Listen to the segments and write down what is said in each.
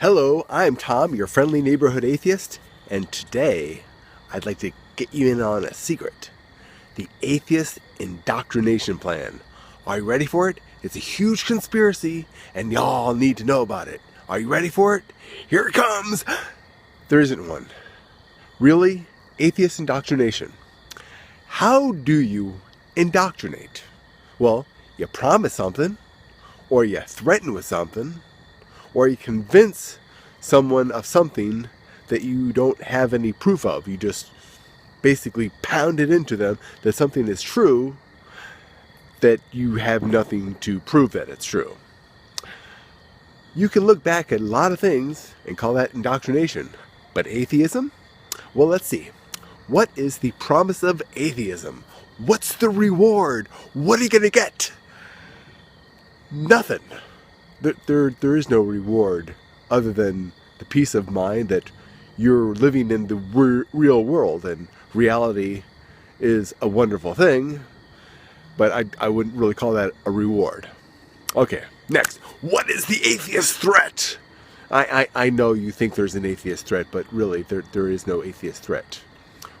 Hello, I'm Tom, your friendly neighborhood atheist, and today I'd like to get you in on a secret. The Atheist Indoctrination Plan. Are you ready for it? It's a huge conspiracy, and y'all need to know about it. Are you ready for it? Here it comes! There isn't one. Really? Atheist Indoctrination. How do you indoctrinate? Well, you promise something, or you threaten with something, or you convince someone of something that you don't have any proof of. You just basically pound it into them that something is true that you have nothing to prove that it's true. You can look back at a lot of things and call that indoctrination. But atheism? Well, let's see. What is the promise of atheism? What's the reward? What are you going to get? Nothing. There is no reward other than the peace of mind that you're living in the real world, and reality is a wonderful thing, but I wouldn't really call that a reward. Okay, next. What is the atheist threat? I know you think there's an atheist threat, but really there is no atheist threat.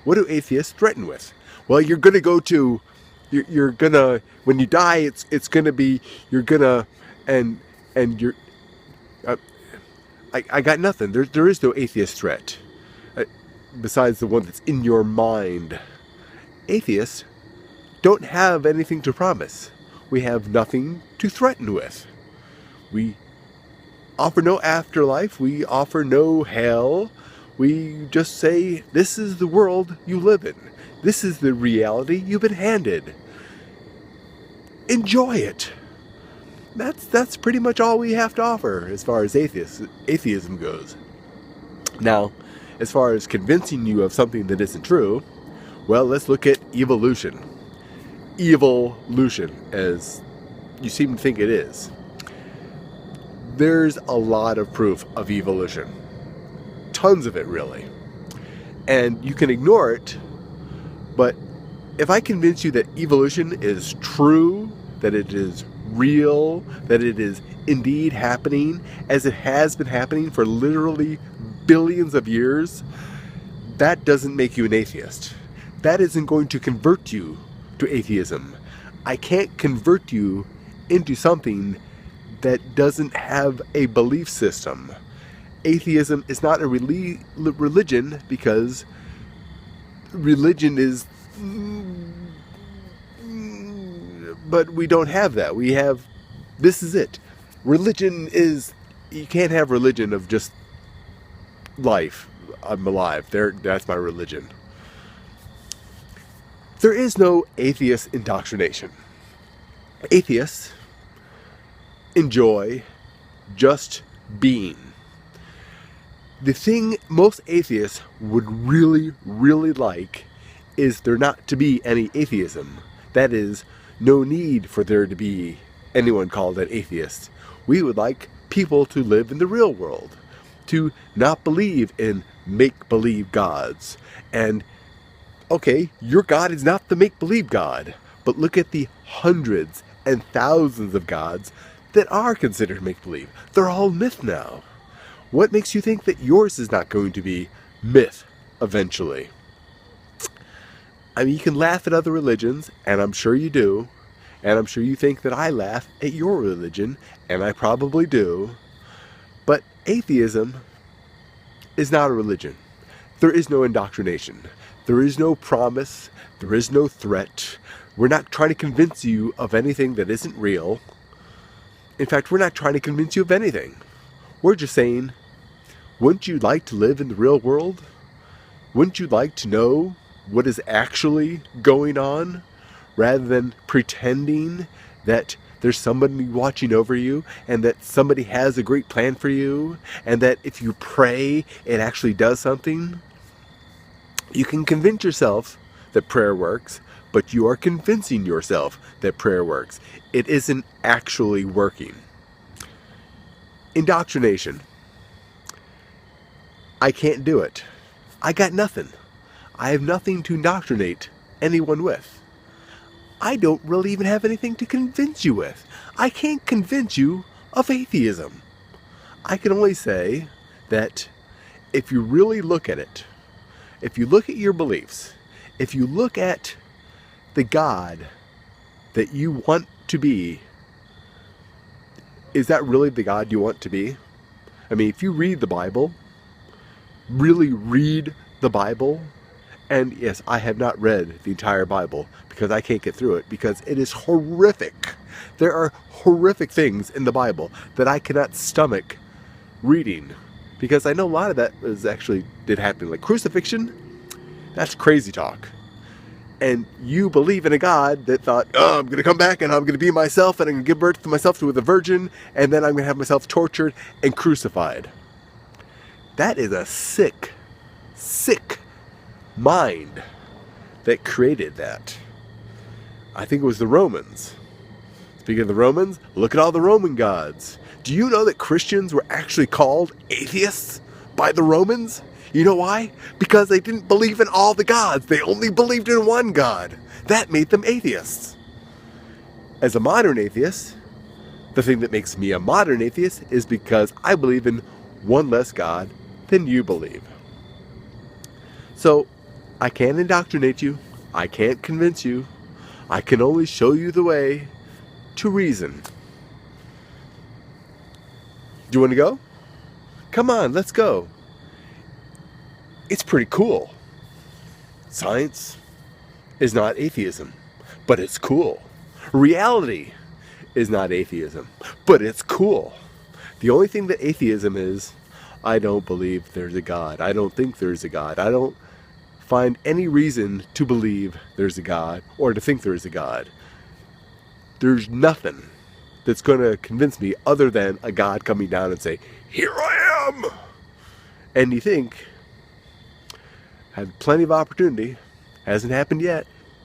What do atheists threaten with? Well, you're going to go to, you're going to, when you die, it's going to be, you're going to, and you're, I got nothing. There is no atheist threat besides the one that's in your mind. Atheists don't have anything to promise. We have nothing to threaten with. We offer no afterlife. We offer no hell. We just say, this is the world you live in. This is the reality you've been handed. Enjoy it. That's pretty much all we have to offer as far as atheism goes. Now, as far as convincing you of something that isn't true, well, let's look at evolution. Evolution, as you seem to think it is. There's a lot of proof of evolution. Tons of it, really. And you can ignore it, but if I convince you that evolution is true, that it is real, that it is indeed happening, as it has been happening for literally billions of years, that doesn't make you an atheist. That isn't going to convert you to atheism. I can't convert you into something that doesn't have a belief system. Atheism is not a religion, because religion is... But we don't have that. We have... This is it. Religion is... You can't have religion of just life. I'm alive. That's my religion. There is no atheist indoctrination. Atheists enjoy just being. The thing most atheists would really, really like is there not to be any atheism. That is, no need for there to be anyone called an atheist. We would like people to live in the real world, to not believe in make-believe gods. And, okay, your God is not the make-believe God, but look at the hundreds and thousands of gods that are considered make-believe. They're all myth now. What makes you think that yours is not going to be myth eventually? I mean, you can laugh at other religions, and I'm sure you do, and I'm sure you think that I laugh at your religion, and I probably do, but atheism is not a religion. There is no indoctrination. There is no promise. There is no threat. We're not trying to convince you of anything that isn't real. In fact, we're not trying to convince you of anything. We're just saying, wouldn't you like to live in the real world? Wouldn't you like to know what is actually going on, rather than pretending that there's somebody watching over you, and that somebody has a great plan for you, and that if you pray, it actually does something? You can convince yourself that prayer works, but you are convincing yourself that prayer works. It isn't actually working. Indoctrination. I can't do it. I got nothing. I have nothing to indoctrinate anyone with. I don't really even have anything to convince you with. I can't convince you of atheism. I can only say that if you really look at it, if you look at your beliefs, if you look at the God that you want to be, is that really the God you want to be? I mean, if you read the Bible, really read the Bible, and yes, I have not read the entire Bible because I can't get through it because it is horrific. There are horrific things in the Bible that I cannot stomach reading because I know a lot of that did happen. Like crucifixion, that's crazy talk. And you believe in a God that thought, oh, I'm going to come back and I'm going to be myself and I'm going to give birth to myself with a virgin and then I'm going to have myself tortured and crucified. That is a sick, sick mind that created that. I think it was the Romans. Speaking of the Romans, look at all the Roman gods. Do you know that Christians were actually called atheists by the Romans? You know why? Because they didn't believe in all the gods. They only believed in one God. That made them atheists. As a modern atheist, the thing that makes me a modern atheist is because I believe in one less God than you believe. So, I can't indoctrinate you. I can't convince you. I can only show you the way to reason. Do you want to go? Come on, let's go. It's pretty cool. Science is not atheism, but it's cool. Reality is not atheism, but it's cool. The only thing that atheism is, I don't believe there's a God. I don't think there's a God. I don't find any reason to believe there's a God or to think there's a God. There's nothing that's going to convince me other than a God coming down and say, here I am! And you think, had plenty of opportunity, hasn't happened yet,